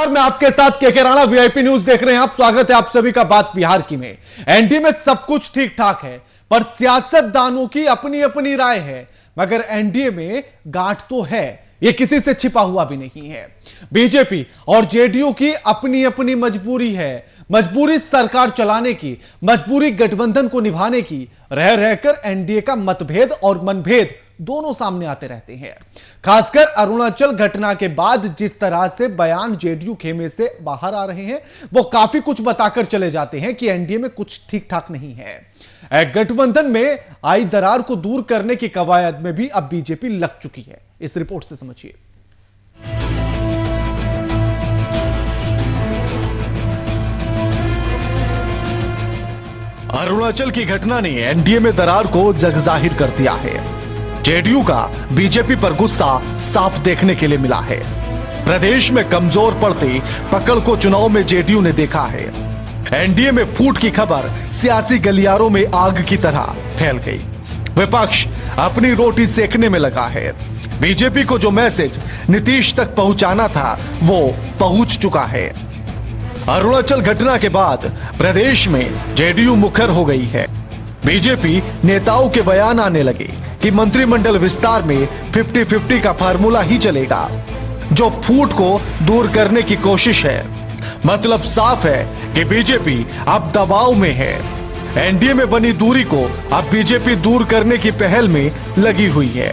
नमस्कार, मैं आपके साथ केके राणा, वीआईपी न्यूज देख रहे हैं आप। स्वागत है आप सभी का बात बिहार की में। एनडीए में सब कुछ ठीक ठाक है, पर सियासतदानों की अपनी अपनी राय है। मगर एनडीए में गांठ तो है, यह किसी से छिपा हुआ भी नहीं है। बीजेपी और जेडीयू की अपनी अपनी मजबूरी है। मजबूरी सरकार चलाने की, मजबूरी गठबंधन को निभाने की। रह रहकर एनडीए का मतभेद और मनभेद दोनों सामने आते रहते हैं। खासकर अरुणाचल घटना के बाद जिस तरह से बयान जेडीयू खेमे से बाहर आ रहे हैं, वो काफी कुछ बताकर चले जाते हैं कि एनडीए में कुछ ठीक ठाक नहीं है। गठबंधन में आई दरार को दूर करने की कवायद में भी अब बीजेपी लग चुकी है। इस रिपोर्ट से समझिए। अरुणाचल की घटना ने एनडीए में दरार को जगजाहिर कर दिया है। जेडीयू का बीजेपी पर गुस्सा साफ देखने के लिए मिला है। प्रदेश में कमजोर पड़ते पकड़ को चुनाव में जेडीयू ने देखा है। एनडीए में फूट की खबर सियासी गलियारों में आग की तरह फैल गई। विपक्ष अपनी रोटी सेकने में लगा है। बीजेपी को जो मैसेज नीतीश तक पहुंचाना था वो पहुंच चुका है। अरुणाचल घटना के बाद प्रदेश में जेडीयू मुखर हो गई है। बीजेपी नेताओं के बयान आने लगे कि मंत्रिमंडल विस्तार में 50-50 का फार्मूला ही चलेगा, जो फूट को दूर करने की कोशिश है। मतलब साफ है कि बीजेपी अब दबाव में है। एनडीए में बनी दूरी को अब बीजेपी दूर करने की पहल में लगी हुई है।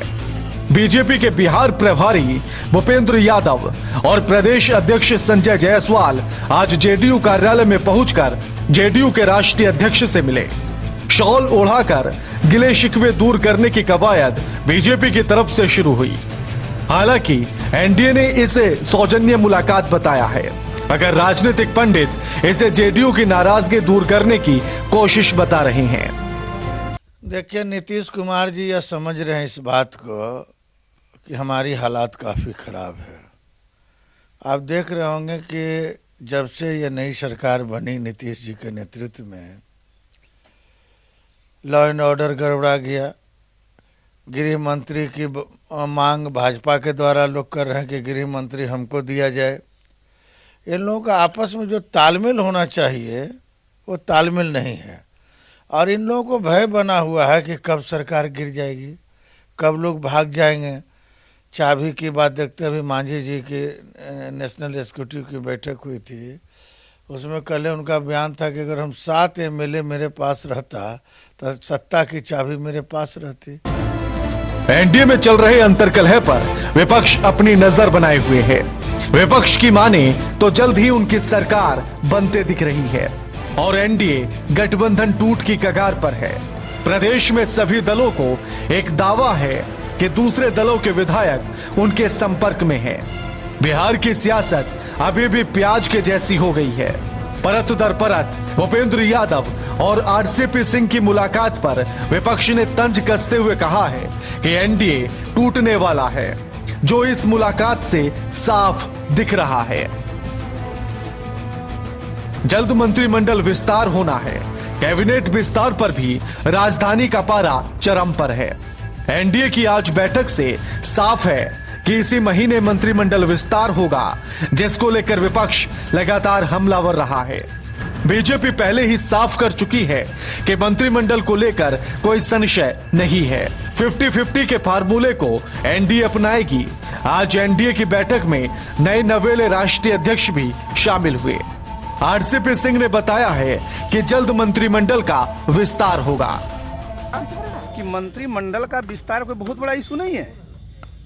बीजेपी के बिहार प्रभारी भूपेंद्र यादव और प्रदेश अध्यक्ष संजय जायसवाल आज जेडीयू कार्यालय में पहुंचकर जेडीयू के राष्ट्रीय अध्यक्ष से मिले। शॉल ओढ़ाकर गिले शिकवे दूर करने की कवायद बीजेपी की तरफ से शुरू हुई। हालांकि एनडीए ने इसे सौजन्य मुलाकात बताया है, मगर राजनीतिक पंडित इसे जेडीयू की नाराजगी दूर करने की कोशिश बता रहे हैं। देखिए, नीतीश कुमार जी यह समझ रहे हैं इस बात को कि हमारी हालात काफ़ी ख़राब है। आप देख रहे होंगे कि जब से ये नई सरकार बनी नीतीश जी के नेतृत्व में, लॉ एंड ऑर्डर गड़बड़ा गया। गृह मंत्री की मांग भाजपा के द्वारा लोग कर रहे हैं कि गृह मंत्री हमको दिया जाए। इन लोगों का आपस में जो तालमेल होना चाहिए वो तालमेल नहीं है, और इन लोगों को भय बना हुआ है कि कब सरकार गिर जाएगी, कब लोग भाग जाएंगे। चाबी की बात देखते अभी मांझी जी की नेशनल एग्जीक्यूटिव की बैठक हुई थी, उसमें कल उनका बयान था कि अगर हम 7 एमएलए मेरे पास रहता तो सत्ता की चाबी मेरे पास रहती। एनडीए में चल रहे अंतर्कलह पर विपक्ष अपनी नजर बनाए हुए है। विपक्ष की माने तो जल्द ही उनकी सरकार बनते दिख रही है और एनडीए गठबंधन टूट की कगार पर है। प्रदेश में सभी दलों को एक दावा है कि दूसरे दलों के विधायक उनके संपर्क में हैं। बिहार की सियासत अभी भी प्याज के जैसी हो गई है। परत दर परत भूपेंद्र यादव और आरसीपी सिंह की मुलाकात पर विपक्ष ने तंज कसते हुए कहा है कि एनडीए टूटने वाला है, जो इस मुलाकात से साफ दिख रहा है। जल्द मंत्रिमंडल विस्तार होना है। कैबिनेट विस्तार पर भी राजधानी का पारा चरम पर है। एनडीए की आज बैठक से साफ है कि इसी महीने मंत्रिमंडल विस्तार होगा, जिसको लेकर विपक्ष लगातार हमलावर रहा है। बीजेपी पहले ही साफ कर चुकी है कि मंत्रिमंडल को लेकर कोई संशय नहीं है। 50-50 के फार्मूले को एनडीए अपनाएगी। आज एनडीए की बैठक में नए नवेले राष्ट्रीय अध्यक्ष भी शामिल हुए। आरसीपी सिंह ने बताया है कि जल्द मंत्रिमंडल का विस्तार होगा। कि मंत्रिमंडल का विस्तार कोई बहुत बड़ा इशू नहीं है।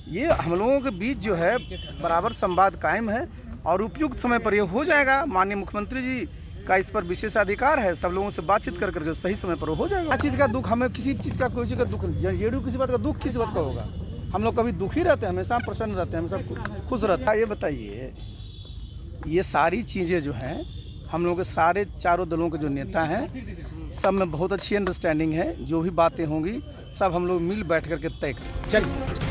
ये हम लोगों के बीच जो है बराबर संवाद कायम है और उपयुक्त समय पर ये हो जाएगा। माननीय मुख्यमंत्री जी का इस पर विशेष अधिकार है। सब लोगों से बातचीत कर करके सही समय पर हो जाएगा। चीज़ का दुख हमें किसी चीज़ का कोई चीज़ का दुख, जेडीयू किसी बात का दुख किस बात का होगा। हम लोग कभी दुखी रहते हैं, हमेशा प्रसन्न रहते हैं, हम सब खुश रहते हैं। ये बताइए, ये सारी चीज़ें जो हैं हम लोग के सारे चारों दलों के जो नेता हैं सब में बहुत अच्छी अंडरस्टैंडिंग है। जो भी बातें होंगी सब हम लोग मिल बैठ करके तय करें। चलिए।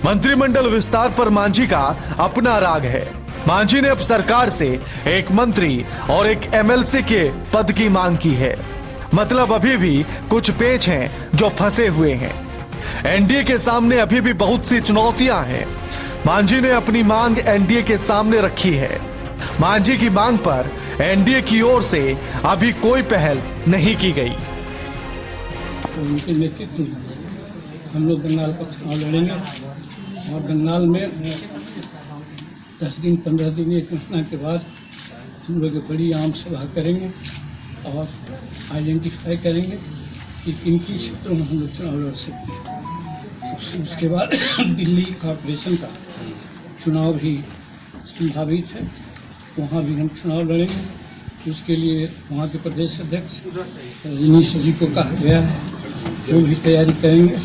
मंत्रिमंडल विस्तार पर मांझी का अपना राग है। मांझी ने अब सरकार से एक मंत्री और एक एमएलसी के पद की मांग की है। मतलब अभी भी कुछ पेच हैं जो फंसे हुए हैं। एनडीए के सामने अभी भी बहुत सी चुनौतियां हैं। मांझी ने अपनी मांग एनडीए के सामने रखी है। मांझी की मांग पर एनडीए की ओर से अभी कोई पहल नहीं की गई। तो उनके नेतृत्व में हम लोग बंगाल का चुनाव लड़ेंगे और बंगाल में 10 दिन 15 दिन एक महीना के बाद हम लोग एक बड़ी आम सभा करेंगे और आइडेंटिफाई करेंगे कि किन किन क्षेत्रों में हम लोग चुनाव लड़ सकते हैं। उसके बाद दिल्ली कॉर्पोरेशन का चुनाव भी संभावित है, वहाँ भी हम चुनाव लड़ेंगे। उसके लिए वहाँ के प्रदेश अध्यक्ष रजनीश जी को कहा गया है, वो भी तैयारी करेंगे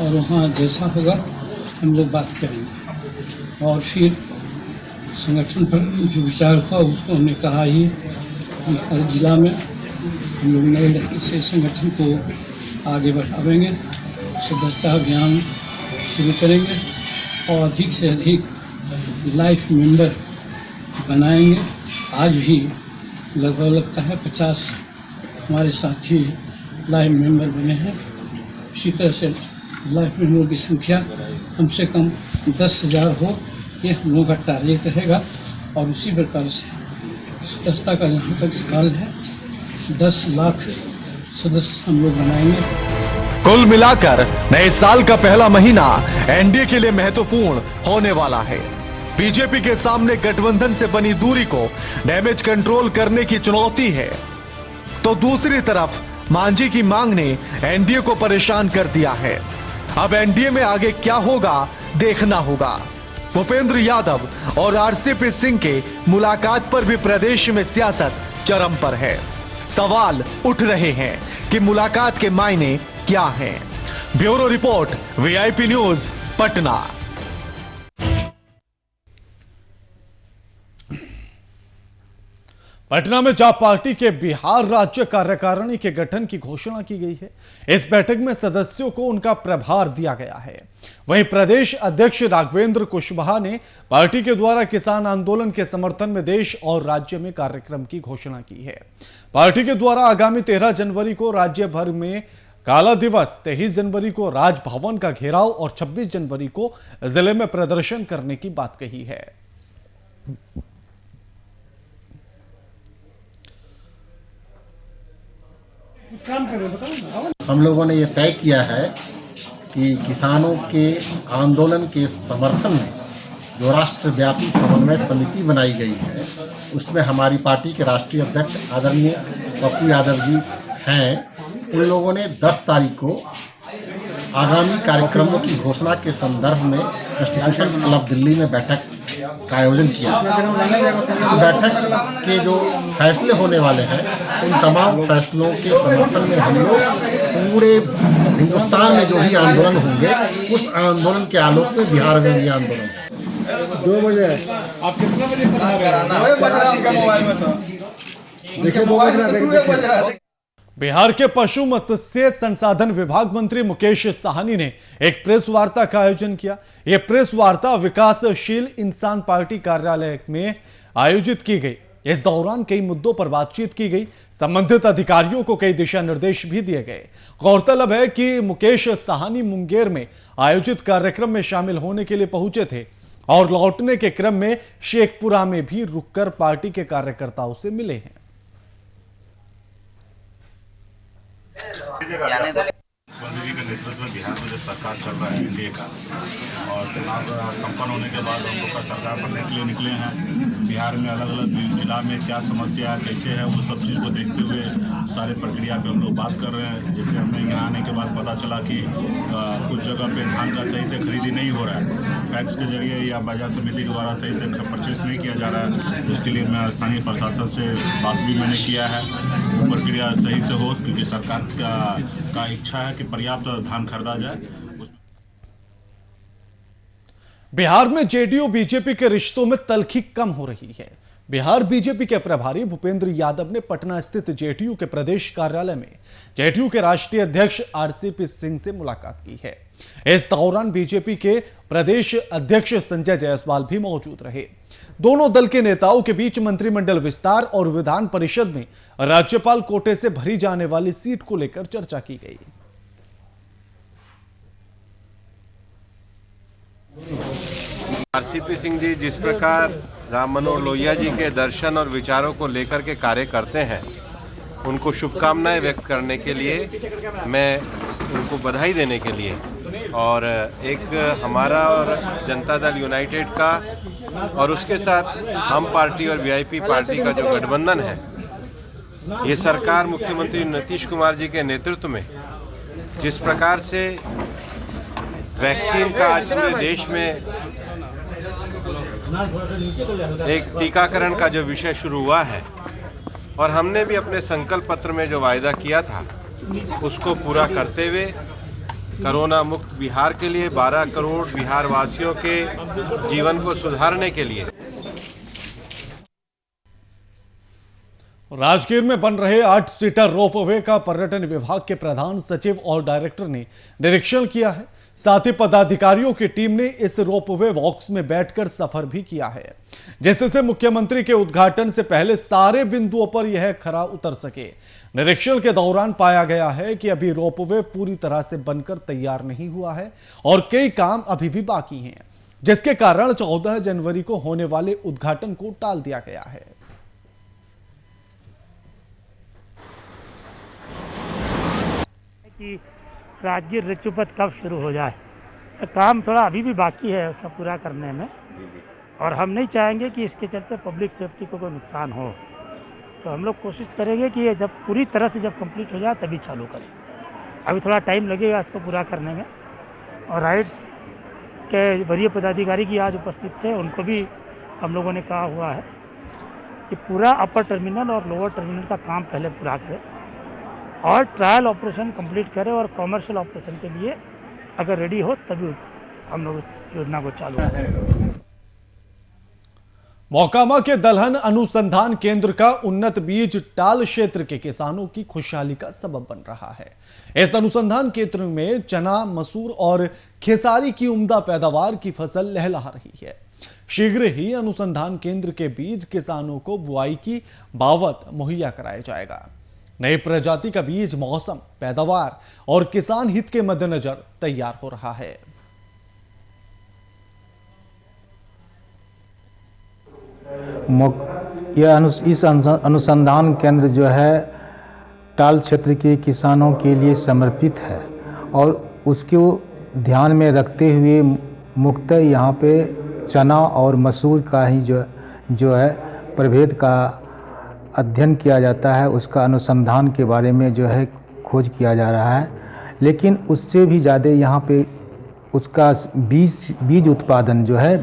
और वहाँ जैसा होगा हम लोग बात करेंगे। और फिर संगठन पर जो विचार हुआ उसको हमने कहा ही कि हर जिला में हम लोग नए ढंग से संगठन को आगे बढ़ावेंगे, सदस्यता अभियान शुरू करेंगे और अधिक से अधिक लाइफ मेंबर बनाएंगे। आज भी लगभग लगता है 50 हमारे साथी लाइफ मेंबर बने हैं। इसी तरह से लाइफ मेंबर की संख्या कम से कम 10,000 हो, ये हम लोगों का टारगेट रहेगा। और उसी प्रकार से सदस्यता का जहाँ तक सवाल है 10 लाख सदस्य हम लोग बनाएंगे। कुल मिलाकर नए साल का पहला महीना एनडीए के लिए महत्वपूर्ण होने वाला है। बीजेपी के सामने गठबंधन से बनी दूरी को डैमेज कंट्रोल करने की चुनौती है, तो दूसरी तरफ मांझी की मांग ने एनडीए को परेशान कर दिया है। अब एनडीए में आगे क्या होगा देखना होगा। भूपेंद्र यादव और आरसीपी सिंह के मुलाकात पर भी प्रदेश में सियासत चरम पर है। सवाल उठ रहे हैं कि मुलाकात के मायने क्या हैं। Bureau report, VIP news, Patna. Patna में जॉब पार्टी के बिहार राज्य कार्यकारिणी के गठन की घोषणा की गई है। इस बैठक में सदस्यों को उनका प्रभार दिया गया है। वहीं प्रदेश अध्यक्ष राघवेंद्र कुशवाहा ने पार्टी के द्वारा किसान आंदोलन के समर्थन में देश और राज्य में कार्यक्रम की घोषणा की है। पार्टी के द्वारा आगामी 13 जनवरी को राज्य भर में काला दिवस, 23 जनवरी को राजभवन का घेराव और 26 जनवरी को जिले में प्रदर्शन करने की बात कही है। हम लोगों ने ये तय किया है कि किसानों के आंदोलन के समर्थन में जो राष्ट्रव्यापी समन्वय समिति बनाई गई है उसमें हमारी पार्टी के राष्ट्रीय अध्यक्ष आदरणीय पप्पू यादव जी हैं। उन लोगों ने 10 तारीख को आगामी कार्यक्रमों की घोषणा के संदर्भ में कॉन्स्टिट्यूशन क्लब दिल्ली में बैठक का आयोजन किया। इस बैठक के जो फैसले होने वाले हैं उन तमाम फैसलों के समर्थन में हम लोग पूरे हिंदुस्तान में जो भी आंदोलन होंगे उस आंदोलन के आलोक में बिहार में भी आंदोलन 2 बजे। आप कितना बजे देखिए 2 बजे। बिहार के पशु मत्स्य संसाधन विभाग मंत्री मुकेश साहनी ने एक प्रेस वार्ता का आयोजन किया। यह प्रेस वार्ता विकासशील इंसान पार्टी कार्यालय में आयोजित की गई। इस दौरान कई मुद्दों पर बातचीत की गई। संबंधित अधिकारियों को कई दिशा निर्देश भी दिए गए। गौरतलब है कि मुकेश साहनी मुंगेर में आयोजित कार्यक्रम में शामिल होने के लिए पहुंचे थे और लौटने के क्रम में शेखपुरा में भी रुककर पार्टी के कार्यकर्ताओं से मिले हैं। मोदी जी के नेतृत्व में बिहार में जो सरकार चल रहा है एनडीए का और चुनाव संपन्न होने के बाद हम लोग का सरकार बनने के लिए निकले हैं। बिहार में अलग अलग जिला में क्या समस्या है, कैसे है, वो सब चीज़ को देखते हुए सारे प्रक्रिया पे हम लोग बात कर रहे हैं। जैसे हमें यहाँ आने के बाद पता चला कि कुछ जगह पे धान का सही से खरीदी नहीं हो रहा है, पैक्स के जरिए या बाजार समिति के द्वारा सही से परचेस नहीं किया जा रहा है। उसके लिए मैं स्थानीय प्रशासन से बात भी मैंने किया है, प्रक्रिया सही से हो, क्योंकि सरकार का इच्छा है कि पर्याप्त धान खरीदा जाए। बिहार में जेडीयू बीजेपी के रिश्तों में तल्खी कम हो रही है। बिहार बीजेपी के प्रभारी भूपेंद्र यादव ने पटना स्थित जेडीयू के प्रदेश कार्यालय में जेडीयू के राष्ट्रीय अध्यक्ष आरसीपी सिंह से मुलाकात की है। इस दौरान बीजेपी के प्रदेश अध्यक्ष संजय जायसवाल भी मौजूद रहे। दोनों दल के नेताओं के बीच मंत्रिमंडल विस्तार और विधान परिषद में राज्यपाल कोटे से भरी जाने वाली सीट को लेकर चर्चा की गई। आरसीपी सिंह जी जिस प्रकार राम मनोहर लोहिया जी के दर्शन और विचारों को लेकर के कार्य करते हैं, उनको शुभकामनाएं व्यक्त करने के लिए, मैं उनको बधाई देने के लिए, और एक हमारा और जनता दल यूनाइटेड का और उसके साथ हम पार्टी और वीआईपी पार्टी का जो गठबंधन है, ये सरकार मुख्यमंत्री नीतीश कुमार जी के नेतृत्व में जिस प्रकार से वैक्सीन का आज पूरे देश में एक टीकाकरण का जो विषय शुरू हुआ है, और हमने भी अपने संकल्प पत्र में जो वायदा किया था उसको पूरा करते हुए कोरोना मुक्त बिहार के लिए 12 करोड़ बिहार वासियों के जीवन को सुधारने के लिए राजगीर में बन रहे 8 सीटर रोपवे का पर्यटन विभाग के प्रधान सचिव और डायरेक्टर ने निरीक्षण किया है। साथ ही पदाधिकारियों की टीम ने इस रोपवे वॉक्स में बैठकर सफर भी किया है, जिससे मुख्यमंत्री के उद्घाटन से पहले सारे बिंदुओं पर यह खरा उतर सके। निरीक्षण के दौरान पाया गया है कि अभी रोपवे पूरी तरह से बनकर तैयार नहीं हुआ है और कई काम अभी भी बाकी हैं, जिसके कारण 14 जनवरी को होने वाले उद्घाटन को टाल दिया गया है। कि राजगीर रिचुपथ कब शुरू हो जाए, तो काम थोड़ा अभी भी बाकी है उसका पूरा करने में, और हम नहीं चाहेंगे कि इसके चलते पब्लिक सेफ्टी को कोई नुकसान हो। तो हम लोग कोशिश करेंगे कि ये जब पूरी तरह से जब कंप्लीट हो जाए तभी चालू करें। अभी थोड़ा टाइम लगेगा इसको पूरा करने में, और राइड्स के वरीय पदाधिकारी की आज उपस्थित थे, उनको भी हम लोगों ने कहा हुआ है कि पूरा अपर टर्मिनल और लोअर टर्मिनल का काम पहले पूरा करें और ट्रायल ऑपरेशन कंप्लीट करें, और कॉमर्शियल ऑपरेशन के लिए अगर रेडी हो तभी हम लोग इस योजना को चालू करें। मोकामा के दलहन अनुसंधान केंद्र का उन्नत बीज टाल क्षेत्र के किसानों की खुशहाली का सबब बन रहा है। इस अनुसंधान केंद्र में चना, मसूर और खेसारी की उम्दा पैदावार की फसल लहलहा रही है। शीघ्र ही अनुसंधान केंद्र के बीज किसानों को बुआई की बावत मुहैया कराया जाएगा। नई प्रजाति का बीज मौसम, पैदावार और किसान हित के मद्देनजर तैयार हो रहा है। इस अनुसंधान केंद्र जो है टाल क्षेत्र के किसानों के लिए समर्पित है, और उसको ध्यान में रखते हुए मुख्यतः यहाँ पे चना और मसूर का ही जो है प्रभेद का अध्ययन किया जाता है, उसका अनुसंधान के बारे में जो है खोज किया जा रहा है। लेकिन उससे भी ज़्यादा यहाँ पे उसका बीज उत्पादन जो है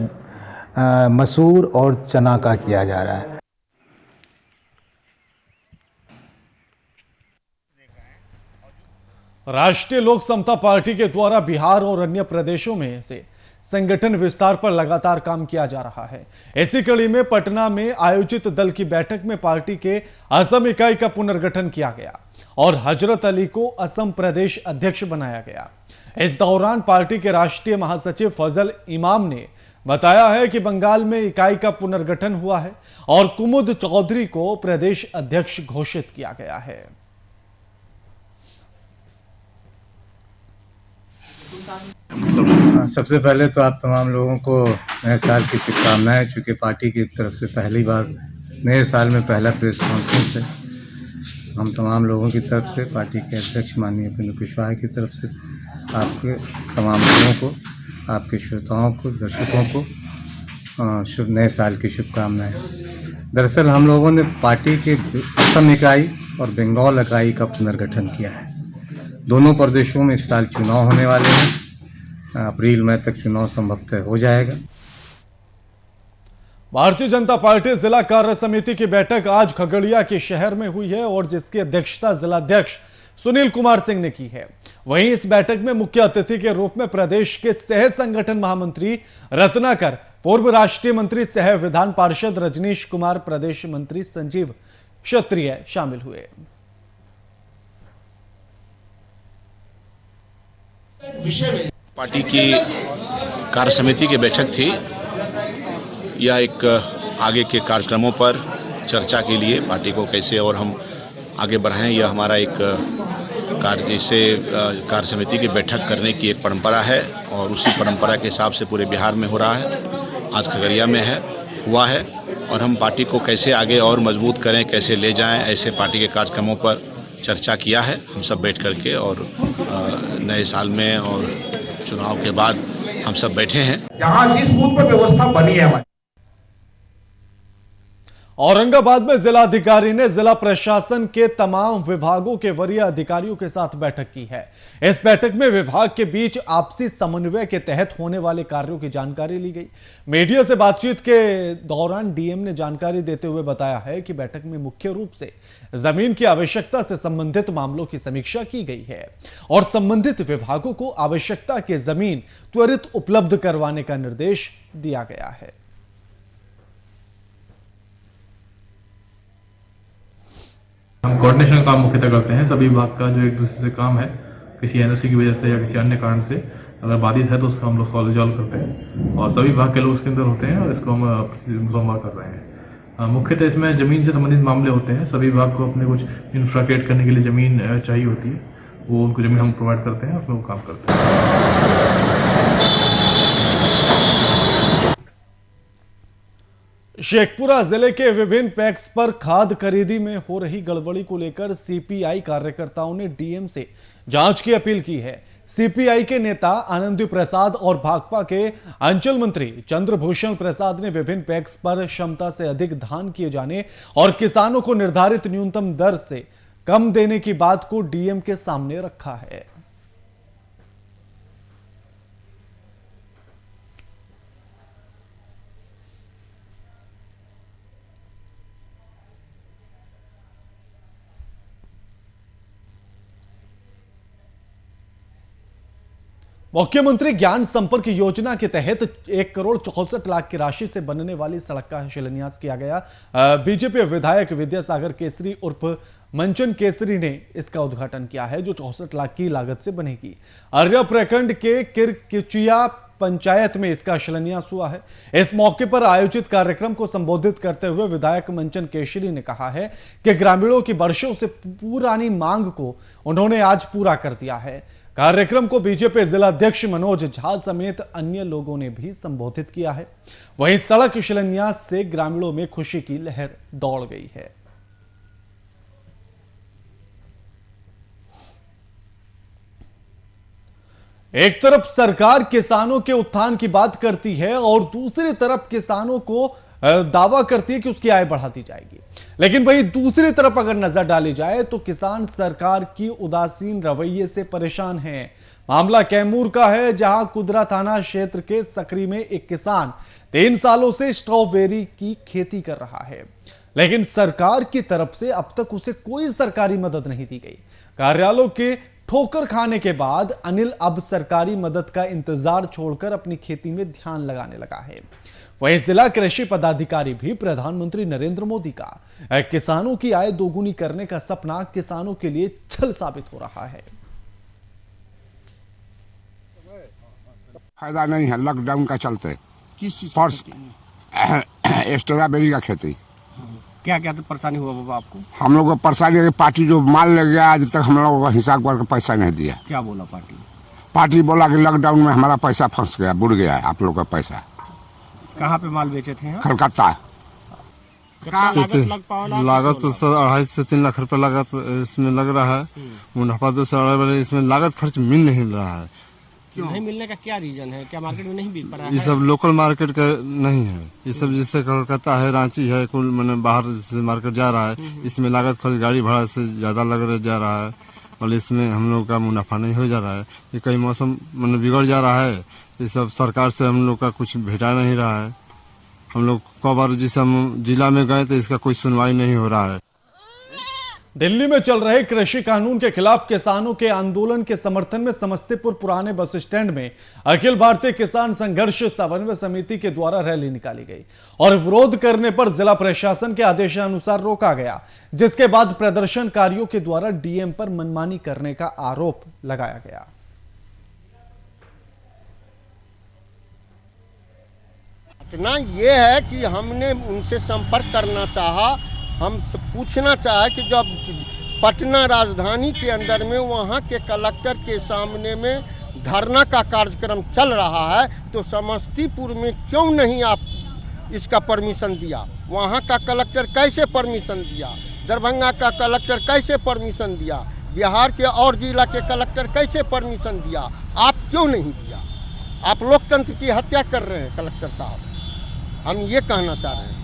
मसूर और चना का किया जा रहा है। राष्ट्रीय लोक समता पार्टी के द्वारा बिहार और अन्य प्रदेशों में से संगठन विस्तार पर लगातार काम किया जा रहा है। इसी कड़ी में पटना में आयोजित दल की बैठक में पार्टी के असम इकाई का पुनर्गठन किया गया और हजरत अली को असम प्रदेश अध्यक्ष बनाया गया। इस दौरान पार्टी के राष्ट्रीय महासचिव फजल इमाम ने बताया है कि बंगाल में इकाई का पुनर्गठन हुआ है और कुमुद चौधरी को प्रदेश अध्यक्ष घोषित किया गया है। सबसे पहले तो आप तमाम लोगों को नए साल की शुभकामनाएं। चूँकि पार्टी की तरफ से पहली बार नए साल में पहला प्रेस कॉन्फ्रेंस है, हम तमाम लोगों की तरफ से, पार्टी के अध्यक्ष माननीय उपेंद्र कुशवाहा की तरफ से आपके तमाम लोगों को, आपके श्रोताओं को, दर्शकों को शुभ नए साल की शुभकामनाएं। दरअसल हम लोगों ने पार्टी के असम इकाई और बंगाल इकाई का पुनर्गठन किया है। दोनों प्रदेशों में इस साल चुनाव होने वाले हैं। अप्रैल मई तक चुनाव संभवतः हो जाएगा। भारतीय जनता पार्टी जिला कार्य समिति की बैठक आज खगड़िया के शहर में हुई है और जिसकी अध्यक्षता जिलाध्यक्ष सुनील कुमार सिंह ने की है। वहीं इस बैठक में मुख्य अतिथि के रूप में प्रदेश के सह संगठन महामंत्री रत्नाकर, पूर्व राष्ट्रीय मंत्री सह विधान पार्षद रजनीश कुमार, प्रदेश मंत्री संजीव क्षत्रिय शामिल हुए। पार्टी की कार्य समिति की बैठक थी। यह एक आगे के कार्यक्रमों पर चर्चा के लिए पार्टी को कैसे और हम आगे बढ़ाएं, यह हमारा एक कार्य समिति की बैठक करने की एक परंपरा है और उसी परंपरा के हिसाब से पूरे बिहार में हो रहा है। आज खगड़िया में हुआ है और हम पार्टी को कैसे आगे और मजबूत करें, कैसे ले जाएं, ऐसे पार्टी के कार्यक्रमों पर चर्चा किया है हम सब बैठ करके। और नए साल में और चुनाव के बाद हम सब बैठे हैं। जहां जिस बूथ पर व्यवस्था बनी है हमारी। औरंगाबाद में जिलाधिकारी ने जिला प्रशासन के तमाम विभागों के वरीय अधिकारियों के साथ बैठक की है। इस बैठक में विभाग के बीच आपसी समन्वय के तहत होने वाले कार्यों की जानकारी ली गई। मीडिया से बातचीत के दौरान डीएम ने जानकारी देते हुए बताया है कि बैठक में मुख्य रूप से जमीन की आवश्यकता से संबंधित मामलों की समीक्षा की गई है और संबंधित विभागों को आवश्यकता की जमीन त्वरित उपलब्ध करवाने का निर्देश दिया गया है। हम कोऑर्डिनेशन का काम मुख्यतः करते हैं। सभी विभाग का जो एक दूसरे से काम है, किसी एनओसी की वजह से या किसी अन्य कारण से अगर बाधित है तो उसको हम लोग सॉल्व करते हैं और सभी विभाग के लोग उसके अंदर होते हैं और इसको हम सोमवार कर रहे हैं। मुख्यतः इसमें ज़मीन से संबंधित मामले होते हैं। सभी विभाग को अपने कुछ इंफ्रा क्रिएट करने के लिए ज़मीन चाहिए होती है, वो उनको ज़मीन हम प्रोवाइड करते हैं, उसमें वो काम करते हैं। शेखपुरा जिले के विभिन्न पैक्स पर खाद खरीदी में हो रही गड़बड़ी को लेकर सीपीआई कार्यकर्ताओं ने डीएम से जांच की अपील की है। सीपीआई के नेता आनंदी प्रसाद और भाकपा के अंचल मंत्री चंद्रभूषण प्रसाद ने विभिन्न पैक्स पर क्षमता से अधिक धान किए जाने और किसानों को निर्धारित न्यूनतम दर से कम देने की बात को डीएम के सामने रखा है। मुख्यमंत्री ज्ञान संपर्क योजना के तहत 1,64,00,000 की राशि से बनने वाली सड़क का शिलान्यास किया गया। बीजेपी विधायक विद्यासागर केसरी उर्फ मंचन केसरी ने इसका उद्घाटन किया है, जो 64 लाख की लागत से बनेगी। अर्या प्रखंड के किरकिचिया पंचायत में इसका शिलान्यास हुआ है। इस मौके पर आयोजित कार्यक्रम को संबोधित करते हुए विधायक मंचन केसरी ने कहा है कि ग्रामीणों की वर्षों से पुरानी मांग को उन्होंने आज पूरा कर दिया है। कार्यक्रम को बीजेपी जिलाध्यक्ष मनोज झा समेत अन्य लोगों ने भी संबोधित किया है। वहीं सड़क शिलान्यास से ग्रामीणों में खुशी की लहर दौड़ गई है। एक तरफ सरकार किसानों के उत्थान की बात करती है और दूसरी तरफ किसानों को दावा करती है कि उसकी आय बढ़ा दी जाएगी, लेकिन वहीं दूसरी तरफ अगर नजर डाली जाए तो किसान सरकार की उदासीन रवैये से परेशान हैं। मामला कैमूर का है, जहां कुदरा थाना क्षेत्र के सकरी में एक किसान 3 सालों से स्ट्रॉबेरी की खेती कर रहा है, लेकिन सरकार की तरफ से अब तक उसे कोई सरकारी मदद नहीं दी गई। कार्यालयों के ठोकर खाने के बाद अनिल अब सरकारी मदद का इंतजार छोड़कर अपनी खेती में ध्यान लगाने लगा है। वहीं जिला कृषि पदाधिकारी भी प्रधानमंत्री नरेंद्र मोदी का किसानों की आय दोगुनी करने का सपना किसानों के लिए छल साबित हो रहा है। फायदा नहीं है लॉकडाउन का चलते। किस चीज पर? स्ट्रॉबेरी का खेती। क्या क्या तो परेशानी हुआ बाबा आपको? हम लोग को परेशानी है, पार्टी जो माल ले गया आज तक हम लोगों को हिसाब करके पैसा नहीं दिया। क्या बोला पार्टी? पार्टी बोला कि लॉकडाउन में हमारा पैसा फंस गया, बुड़ गया है आप लोग का पैसा। कहाँ पे माल बेचे थे? कलकत्ता। लागत तो 2.5 से 3 लाख रुपए लागत इसमें लग रहा है। मुनाफा तो 2.5 इसमें लागत खर्च मिल नहीं रहा है। क्यों नहीं मिलने का क्या रीजन है? क्या मार्केट में नहीं बिक पा रहा है? ये सब लोकल मार्केट का नहीं है। ये सब जैसे कलकत्ता है, रांची है, कुल मैंने बाहर से मार्केट जा रहा है, इसमें लागत खर्च गाड़ी भाड़ा से ज्यादा लग जा रहा है और इसमें हम लोग का मुनाफा नहीं हो जा रहा है। ये कई मौसम मैंने बिगड़ जा रहा है। ये सब सरकार से हम लोग का कुछ भेटा नहीं रहा है। हम लोग कई बार जिस हम जिला में गए तो इसका कोई सुनवाई नहीं हो रहा है। दिल्ली में चल रहे कृषि कानून के खिलाफ किसानों के आंदोलन के समर्थन में समस्तीपुर पुराने बस स्टैंड में अखिल भारतीय किसान संघर्ष समन्वय समिति के द्वारा रैली निकाली गई और विरोध करने पर जिला प्रशासन के आदेशानुसार रोका गया, जिसके बाद प्रदर्शनकारियों के द्वारा डीएम पर मनमानी करने का आरोप लगाया गया। इतना ये है कि हमने उनसे संपर्क करना चाहा, हम पूछना चाहे कि जब पटना राजधानी के अंदर में वहाँ के कलेक्टर के सामने में धरना का कार्यक्रम चल रहा है तो समस्तीपुर में क्यों नहीं आप इसका परमिशन दिया? वहाँ का कलेक्टर कैसे परमिशन दिया? दरभंगा का कलेक्टर कैसे परमिशन दिया? बिहार के और जिला के कलेक्टर कैसे परमिशन दिया? आप क्यों नहीं दिया? आप लोकतंत्र की हत्या कर रहे हैं कलेक्टर साहब, हम ये कहना चाह रहे हैं।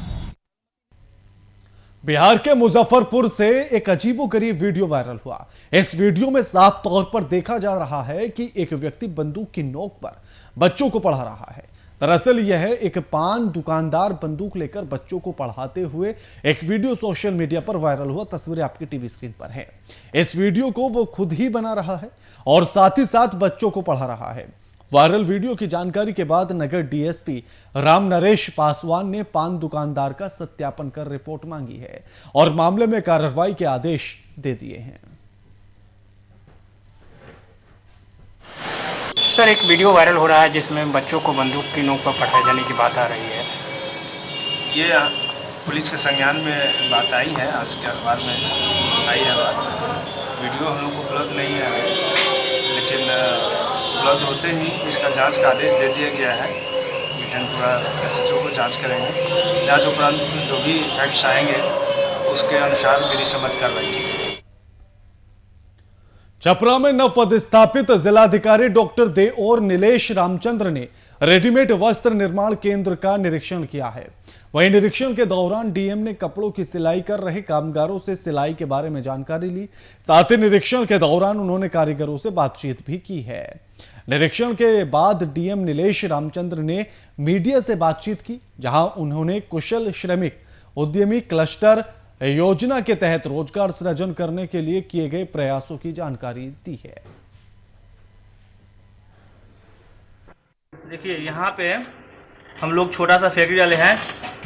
बिहार के मुजफ्फरपुर से एक अजीबोगरीब वीडियो वायरल हुआ। इस वीडियो में साफ तौर पर देखा जा रहा है कि एक व्यक्ति बंदूक की नोक पर बच्चों को पढ़ा रहा है। दरअसल यह एक पान दुकानदार बंदूक लेकर बच्चों को पढ़ाते हुए एक वीडियो सोशल मीडिया पर वायरल हुआ। तस्वीरें आपकी टीवी स्क्रीन पर है। इस वीडियो को वो खुद ही बना रहा है और साथ ही साथ बच्चों को पढ़ा रहा है। वायरल वीडियो की जानकारी के बाद नगर डीएसपी राम नरेश पासवान ने पान दुकानदार का सत्यापन कर रिपोर्ट मांगी है और मामले में कार्रवाई के आदेश दे दिए हैं। सर, एक वीडियो वायरल हो रहा है जिसमें बच्चों को बंदूक की नोक पर पढ़ाए जाने की बात आ रही है। ये पुलिस के संज्ञान में बात आई है, आज के अखबार में आई है बात। वीडियो हम लोग को उपलब्ध नहीं है, लेकिन उपलब्ध होते ही इसका जांच का आदेश दे दिया गया है। मिठनपुरा SHO को जांच करेंगे। जांच उपरांत जो भी फैक्ट्स आएंगे उसके अनुसार मेरी समझ कार्रवाई की जाएगी। छपरा में नवपदस्थापित जिलाधिकारी डॉक्टर देओर नीलेश रामचंद्र ने रेडीमेड वस्त्र निर्माण केंद्र का निरीक्षण किया है। वहीं निरीक्षण के दौरान डीएम ने कपड़ों की सिलाई कर रहे कामगारों से सिलाई के बारे में जानकारी ली। साथ ही निरीक्षण के दौरान उन्होंने कारीगरों से बातचीत भी की है। निरीक्षण के बाद डीएम नीलेश रामचंद्र ने मीडिया से बातचीत की, जहां उन्होंने कुशल श्रमिक उद्यमी क्लस्टर योजना के तहत रोजगार सृजन करने के लिए किए गए प्रयासों की जानकारी दी है। देखिए, यहाँ पे हम लोग छोटा सा फैक्ट्री डाले हैं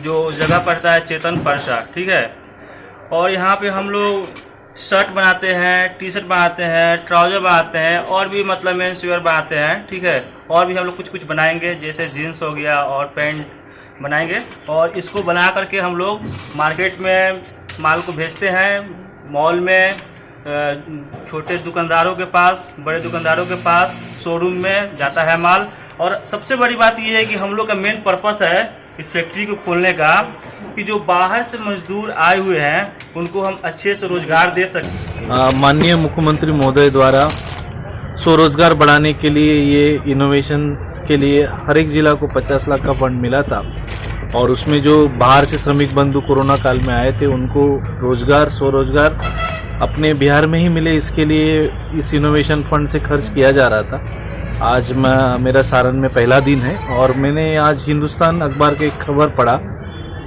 जो जगह पड़ता है चेतन परसा, ठीक है। और यहाँ पे हम लोग शर्ट बनाते हैं, टी शर्ट बनाते हैं, ट्राउजर बनाते हैं और भी मतलब मेंस वेयर बनाते हैं, ठीक है। और भी हम लोग कुछ बनाएंगे, जैसे जीन्स हो गया और पैंट बनाएंगे। और इसको बना करके हम लोग मार्केट में माल को भेजते हैं, मॉल में, छोटे दुकानदारों के पास, बड़े दुकानदारों के पास, शोरूम में जाता है माल। और सबसे बड़ी बात यह है कि हम लोग का मेन पर्पस है इस फैक्ट्री को खोलने का कि जो बाहर से मजदूर आए हुए हैं उनको हम अच्छे से रोजगार दे सकें। माननीय मुख्यमंत्री महोदय द्वारा स्वरोजगार बढ़ाने के लिए, ये इनोवेशन के लिए हर एक जिला को 50 लाख का फंड मिला था और उसमें जो बाहर से श्रमिक बंधु कोरोना काल में आए थे उनको रोजगार, स्वरोजगार अपने बिहार में ही मिले, इसके लिए इस इनोवेशन फंड से खर्च किया जा रहा था। आज मेरा सारण में पहला दिन है और मैंने आज हिंदुस्तान अखबार की एक खबर पढ़ा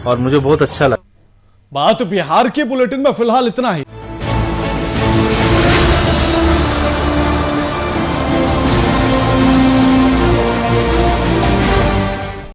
और मुझे बहुत अच्छा लगा। बात बिहार के बुलेटिन में फिलहाल इतना ही।